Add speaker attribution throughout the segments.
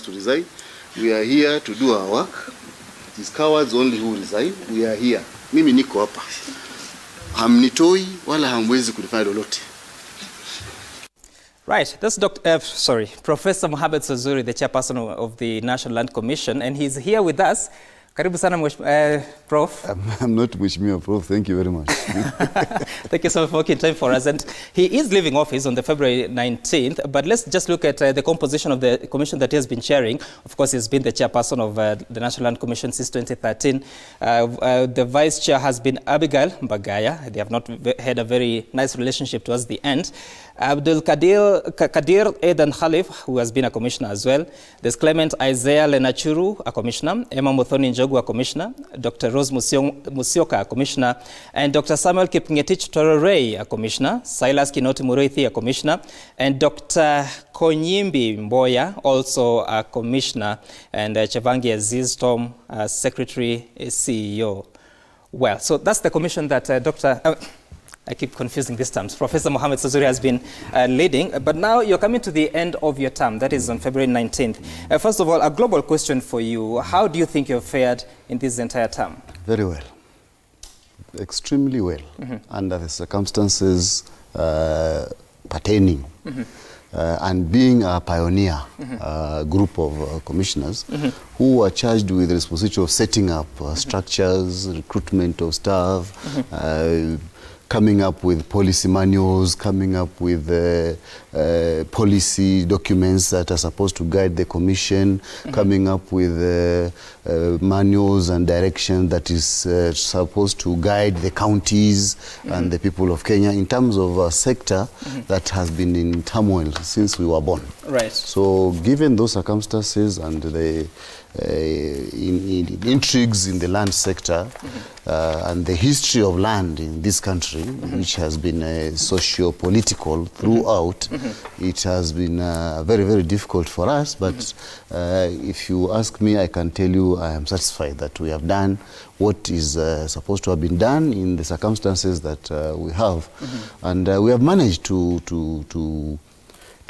Speaker 1: To resign. We are here to do our work. It is cowards only who resign. We are here. Mimi niko hapa. Hamnitoi wala hamwezi kulifanya lolote.
Speaker 2: Right, that's Professor Mohamed Swazuri, the chairperson of the National Land Commission, and he's here with us. Karibu sana, Prof.
Speaker 1: I'm not Mheshimiwa, Prof. Thank you very much.
Speaker 2: Thank you so much for making time for us. And he is leaving office on the February 19th, but let's just look at the composition of the commission that he has been chairing. Of course, he's been the chairperson of the National Land Commission since 2013. The vice chair has been Abigail Mbagaya. They have not had a very nice relationship towards the end. Abdul Kadir Edan Khalif, who has been a commissioner as well. There's Clement Isaiah Lenachuru, a commissioner. Emma Muthoni Njogu, a commissioner. Dr. Rose Musioka, a commissioner. And Dr. Samuel Kipngetich Tororei, a commissioner. Silas Kinoti Mureithi, a commissioner. And Dr. Konyimbi Mboya, also a commissioner. And Chevangi Aziz Tom, secretary, CEO. Well, so that's the commission that I keep confusing these terms. Professor Mohamed Swazuri has been leading, but now you're coming to the end of your term. That is on February 19th. First of all, a global question for you. How do you think you've fared in this entire term?
Speaker 1: Very well. Extremely well. Under the circumstances pertaining. And being a pioneer group of commissioners who are charged with the responsibility of setting up structures, recruitment of staff, coming up with policy manuals, coming up with policy documents that are supposed to guide the commission, coming up with manuals and direction that is supposed to guide the counties and the people of Kenya in terms of a sector that has been in turmoil since we were born.
Speaker 2: Right.
Speaker 1: So given those circumstances and the intrigues in the land sector and the history of land in this country, which has been socio-political throughout, it has been very, very difficult for us. But if you ask me, I can tell you I am satisfied that we have done what is supposed to have been done in the circumstances that we have. And we have managed to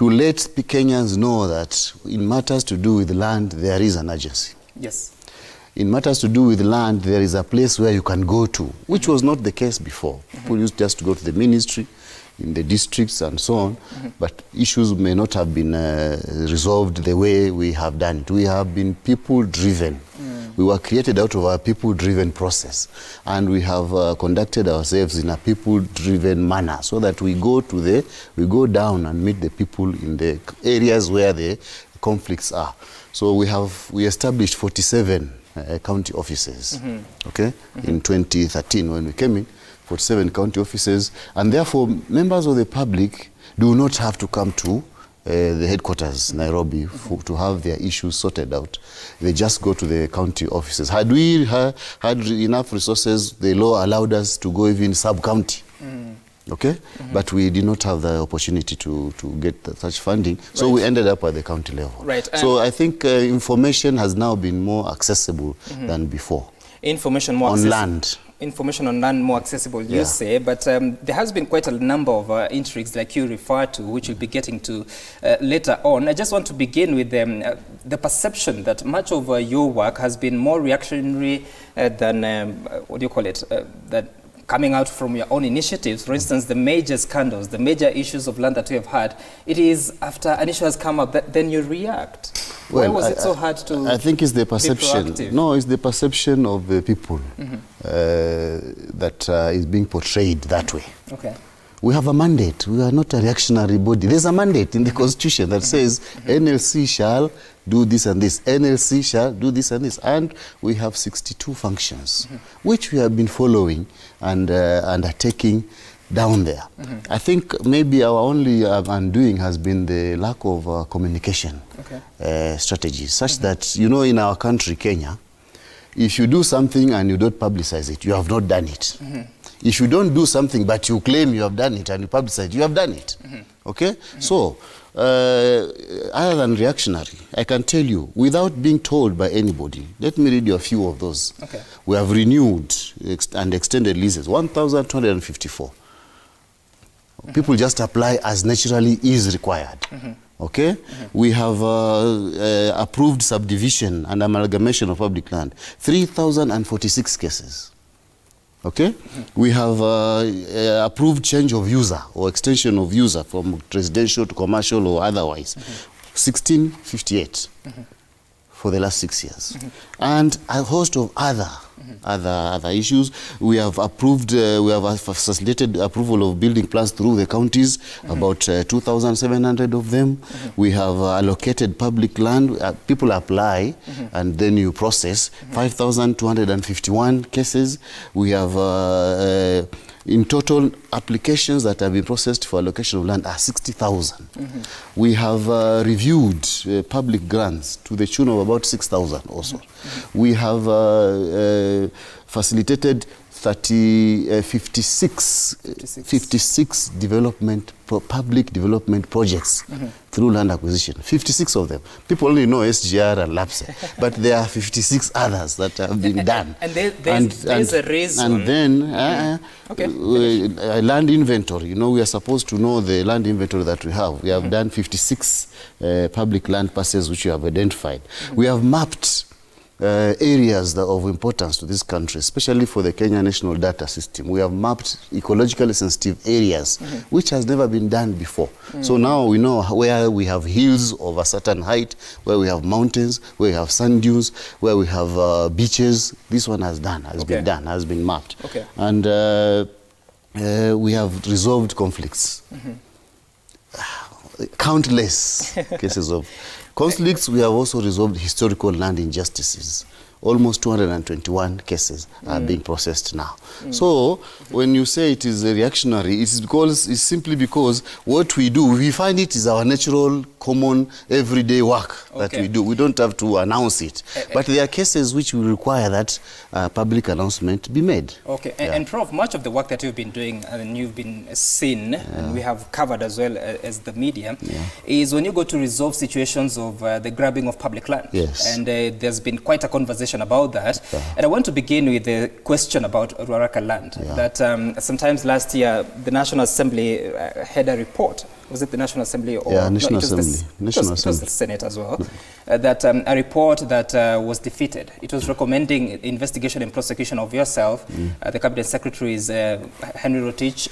Speaker 1: let the Kenyans know that in matters to do with land, there is an agency.
Speaker 2: Yes.
Speaker 1: In matters to do with land, there is a place where you can go to, which was not the case before. People used just to go to the ministry, in the districts and so on, but issues may not have been resolved the way we have done it. We have been people-driven. We were created out of a people-driven process, and we have conducted ourselves in a people-driven manner, so that we go go down and meet the people in the areas where the conflicts are. So we established 47 county offices, okay, in 2013 when we came in, 47 county offices, and therefore members of the public do not have to come to the headquarters, Nairobi, to have their issues sorted out. They just go to the county offices. Had we had enough resources, the law allowed us to go even sub-county. Okay? But we did not have the opportunity to get such funding, so we ended up at the county level.
Speaker 2: Right.
Speaker 1: So I think information has now been more accessible than before.
Speaker 2: Information more
Speaker 1: on land.
Speaker 2: Information on land more accessible, you say, but there has been quite a number of intrigues like you refer to, which we'll be getting to later on. I just want to begin with the perception that much of your work has been more reactionary than, what do you call it, that coming out from your own initiatives. For instance, the major scandals, the major issues of land that we have had, it is after an issue has come up that then you react. Why was it so hard to
Speaker 1: I think it's the perception. No, it's the perception of the people that is being portrayed that way.
Speaker 2: Okay.
Speaker 1: We have a mandate. We are not a reactionary body. There's a mandate in the Constitution that says NLC shall do this and this. NLC shall do this and this. And we have 62 functions, which we have been following and undertaking down there. I think maybe our only undoing has been the lack of communication strategies, such that, you know, in our country, Kenya, if you do something and you don't publicize it, you have not done it. If you don't do something but you claim you have done it and you publicize it, you have done it. Okay? So, other than reactionary, I can tell you, without being told by anybody, let me read you a few of those. We have renewed and extended leases, 1,254. People just apply as naturally is required. Okay? We have approved subdivision and amalgamation of public land, 3,046 cases. Okay? We have approved change of user or extension of user from residential to commercial or otherwise, 1658 for the last 6 years. And a host of other issues. We have approved, we have facilitated approval of building plans through the counties, about 2,700 of them. We have allocated public land. People apply and then you process 5,251 cases. We have in total, applications that have been processed for allocation of land are 60,000. We have reviewed public grants to the tune of about 6,000 also. We have facilitated 56 public development projects through land acquisition. 56 of them. People only know SGR and LAPSE, but there are 56 others that have been done.
Speaker 2: And there's a reason.
Speaker 1: And then land inventory. You know, we are supposed to know the land inventory that we have. We have done 56 public land parcels which we have identified. We have mapped areas that are of importance to this country, especially for the Kenya National Data System. We have mapped ecologically sensitive areas, which has never been done before. So now we know where we have hills of a certain height, where we have mountains, where we have sand dunes, where we have beaches. This one has been done, has been mapped. And we have resolved conflicts. Countless cases of conflicts. We have also resolved historical land injustices. Almost 221 cases are being processed now. So when you say it is reactionary, it's simply because what we do, we find it is our natural, common, everyday work that we do. We don't have to announce it. But there are cases which will require that public announcement be made.
Speaker 2: And Prof, much of the work that you've been doing and you've been seen, and we have covered as well as the media, is when you go to resolve situations of the grabbing of public land. And there's been quite a conversation about that. And I want to begin with the question about Ruaraka land. That sometimes last year, the National Assembly had a report. Was it the National Assembly? Or
Speaker 1: National Assembly.
Speaker 2: It was the Senate as well. That a report that was defeated. It was recommending investigation and prosecution of yourself, the Cabinet Secretaries, Henry Rotich,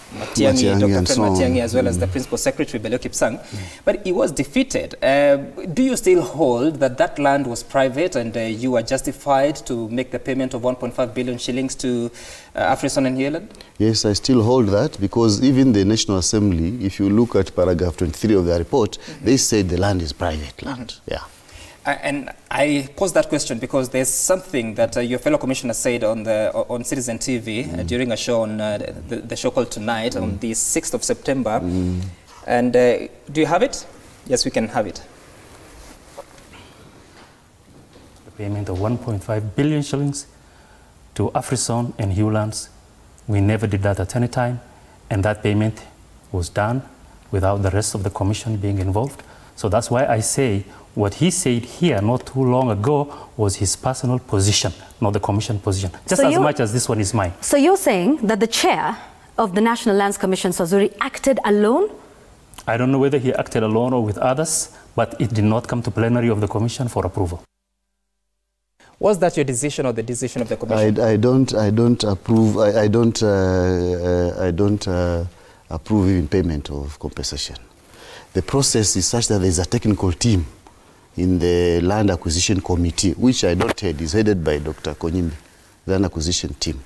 Speaker 2: Matiang'i, Dr. Fred Matiang'i, as well as the Principal Secretary, Belio Kipsang. But it was defeated. Do you still hold that that land was private and you are justified to make the payment of 1.5 billion shillings to Afrison and Hewland?
Speaker 1: Yes, I still hold that, because even the National Assembly, if you look at paragraph 23 of their report, they said the land is private land.
Speaker 2: And I pose that question because there's something that your fellow commissioner said on Citizen TV during a show on the show called Tonight on the 6th of September. And do you have it? Yes, we can have it.
Speaker 3: The payment of 1.5 billion shillings to Afrison and Hewlands. We never did that at any time, and that payment was done without the rest of the commission being involved. So that's why I say what he said here not too long ago was his personal position, not the commission position, just as much as this one is mine.
Speaker 4: So you're saying that the chair of the National Lands Commission, Swazuri, acted alone?
Speaker 3: I don't know whether he acted alone or with others, but it did not come to plenary of the commission for approval.
Speaker 2: Was that your decision or the decision of the commission?
Speaker 1: I don't approve. I don't approve even payment of compensation. The process is such that there is a technical team in the Land Acquisition Committee, which I don't head, is headed by Dr. Konyimbi, the Land Acquisition team.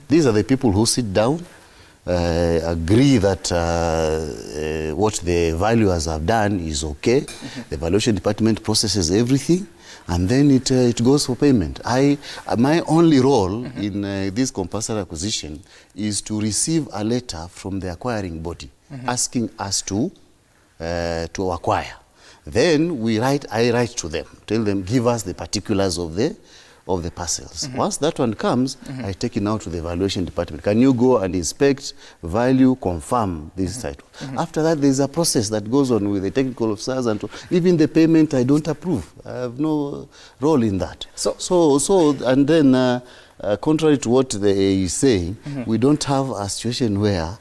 Speaker 1: These are the people who sit down, agree that what the valuers have done is okay. The valuation department processes everything, and then it goes for payment. My only role in this compulsory acquisition is to receive a letter from the acquiring body asking us to acquire. Then I write to them, tell them, give us the particulars of the parcels. Once that one comes, I take it now to the valuation department. Can you go and inspect, value, confirm this title? After that, there's a process that goes on with the technical officers, and even the payment I don't approve. I have no role in that. And then, contrary to what they is saying, we don't have a situation where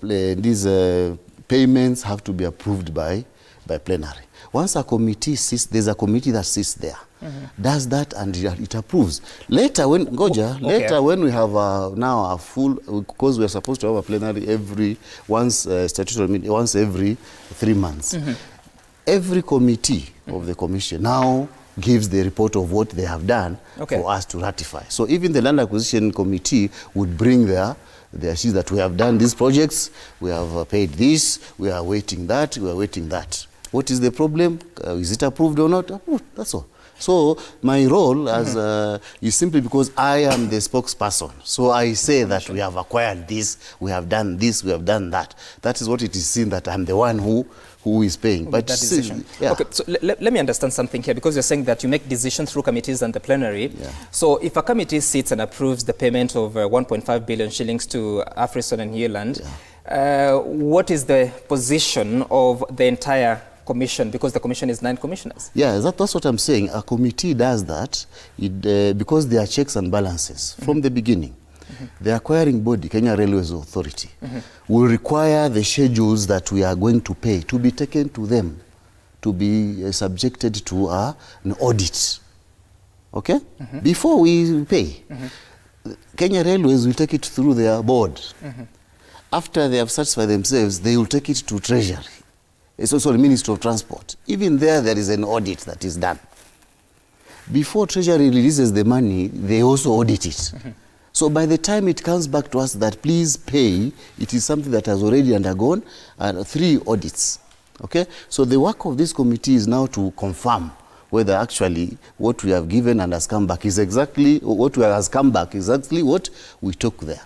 Speaker 1: these payments have to be approved by plenary. Once a committee sits, there's a committee that sits there, does that, and it approves. Later, when later when we have now a full, because we are supposed to have a plenary statutory meeting once every 3 months. Every committee of the commission now gives the report of what they have done for us to ratify. So even the Land Acquisition Committee would bring their sheets that we have done these projects, we have paid this, we are waiting that, we are waiting that. What is the problem? Is it approved or not? Approved, that's all. So my role as is simply because I am the spokesperson. So I say that we have acquired this, we have done this, we have done that. That is what it is seen that I'm the one who is paying. But
Speaker 2: that decision. Okay, so let me understand something here, because you're saying that you make decisions through committees and the plenary. Yeah. So if a committee sits and approves the payment of 1.5 billion shillings to Afrison and Yearland, what is the position of the entire commission, because the commission is 9 commissioners? Yeah,
Speaker 1: that's what I'm saying. A committee does that because there are checks and balances from the beginning. The acquiring body, Kenya Railways Authority, will require the schedules that we are going to pay to be taken to them, to be subjected to an audit. Okay? Before we pay, Kenya Railways will take it through their board. After they have satisfied themselves, they will take it to Treasury. It's also the Ministry of Transport. Even there is an audit that is done. Before Treasury releases the money, they also audit it. So by the time it comes back to us that please pay, it is something that has already undergone 3 audits. Okay? So the work of this committee is now to confirm whether actually what we have given and has come back is exactly what we took there.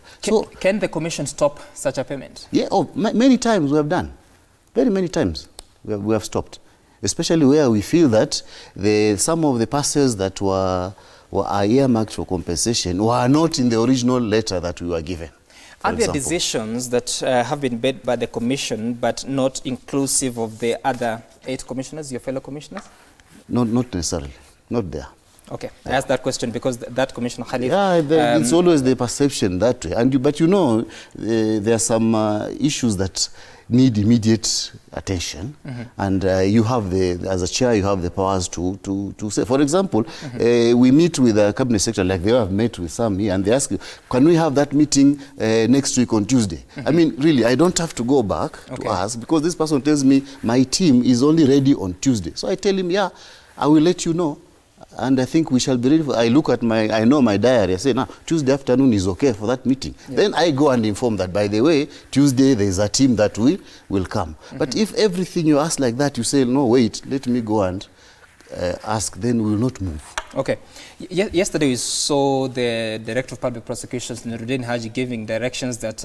Speaker 2: Can the commission stop such a payment?
Speaker 1: Yeah, many times we have done. Very many times we have stopped, especially where we feel that some of the parcels that were earmarked for compensation were not in the original letter that we were given.
Speaker 2: Are there decisions that have been made by the commission but not inclusive of the other 8 commissioners, your fellow commissioners?
Speaker 1: Not necessarily, not there.
Speaker 2: Okay, I asked that question because that Commissioner Khalif...
Speaker 1: Yeah, it's always the perception that way. But you know, there are some issues that need immediate attention, and you have as a chair, you have the powers to say. For example, we meet with a cabinet secretary, like they have met with some here, and they ask, can we have that meeting next week on Tuesday? I mean, really, I don't have to go back to ask, because this person tells me my team is only ready on Tuesday. So I tell him, yeah, I will let you know. And I think we shall be ready. I look at I know my diary. I say, now, Tuesday afternoon is okay for that meeting. Yeah. Then I go and inform that, by the way, Tuesday there is a team that will come. But if everything you ask like that, you say, no, wait, let me go and ask, then we will not move.
Speaker 2: Okay. Yesterday we saw the Director of Public Prosecutions, Nuruddin Haji, giving directions that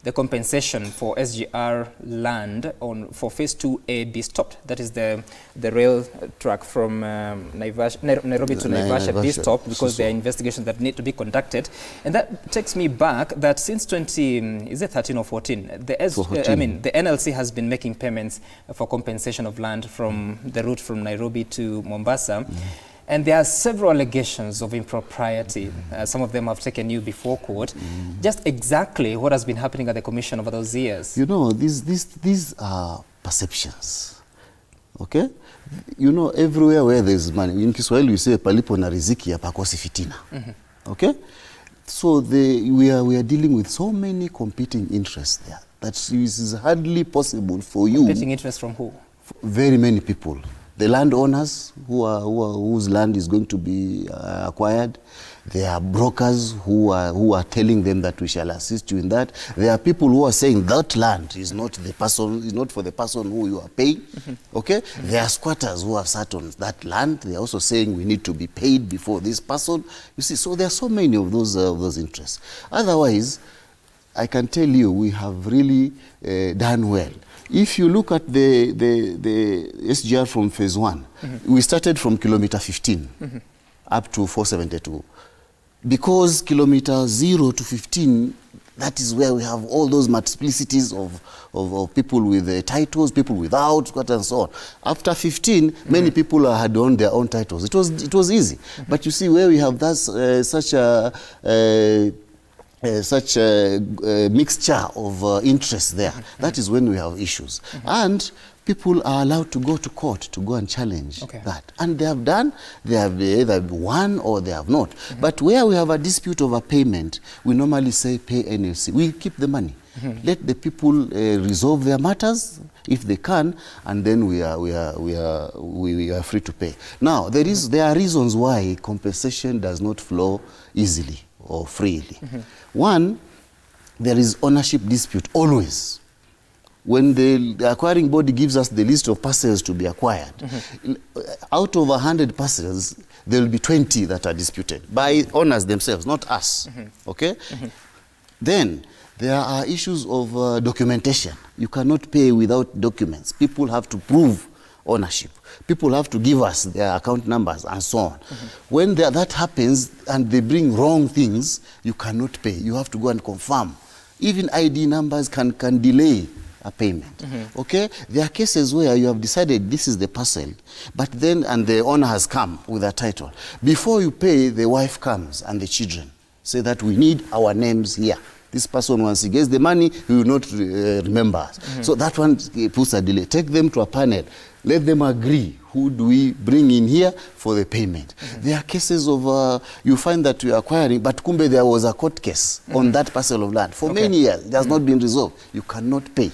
Speaker 2: the compensation for SGR land for Phase 2A be stopped. That is the rail track from Nairobi to Naivasha be stopped, because there are investigations that need to be conducted. And that takes me back that since 13 or 14, the NLC has been making payments for compensation of land from the route from Nairobi to Mombasa. And there are several allegations of impropriety. Some of them have taken you before court. Just exactly what has been happening at the commission over those years?
Speaker 1: You know, these are perceptions. Okay? You know, everywhere where there is money, in Kiswahili we say palipo na riziki hapakosi fitina. Okay? So we are dealing with so many competing interests there that it is hardly possible for you.
Speaker 2: Competing interests from who?
Speaker 1: Very many people. The landowners whose land is going to be acquired. There are brokers who are telling them that we shall assist you in that. There are people who are saying that land is not for the person who you are paying. Okay? There are squatters who have sat on that land. They are also saying we need to be paid before this person. You see, so there are so many of those interests. Otherwise, I can tell you we have really done well. If you look at the SGR from Phase 1, we started from kilometer 15 up to 472. Because kilometer 0 to 15, that is where we have all those multiplicities of people with titles, people without, and so on. After 15, many people had owned their own titles. It was easy. But you see, where we have such a such a mixture of interests there. That is when we have issues. And people are allowed to go to court to go and challenge that. And they have done, they have either won or they have not. But where we have a dispute over payment, we normally say pay NLC. We keep the money. Let the people resolve their matters if they can, and then we are free to pay. Now, there are reasons why compensation does not flow easily or freely. One, there is ownership dispute always. When the acquiring body gives us the list of parcels to be acquired, out of 100 parcels, there will be 20 that are disputed by owners themselves, not us. Okay? Then there are issues of documentation. You cannot pay without documents. People have to prove ownership. People have to give us their account numbers and so on. When that happens and they bring wrong things, you cannot pay. You have to go and confirm. Even ID numbers can delay a payment. Okay? There are cases where you have decided this is the parcel, but then, and the owner has come with a title. Before you pay, the wife comes and the children say that we need our names here. This person, once he gets the money, he will not remember us. So that one puts a delay. Take them to a panel. Let them agree. Who do we bring in here for the payment? There are cases of, you find that you are acquiring, but kumbe there was a court case on that parcel of land. For many years, it has not been resolved. You cannot pay.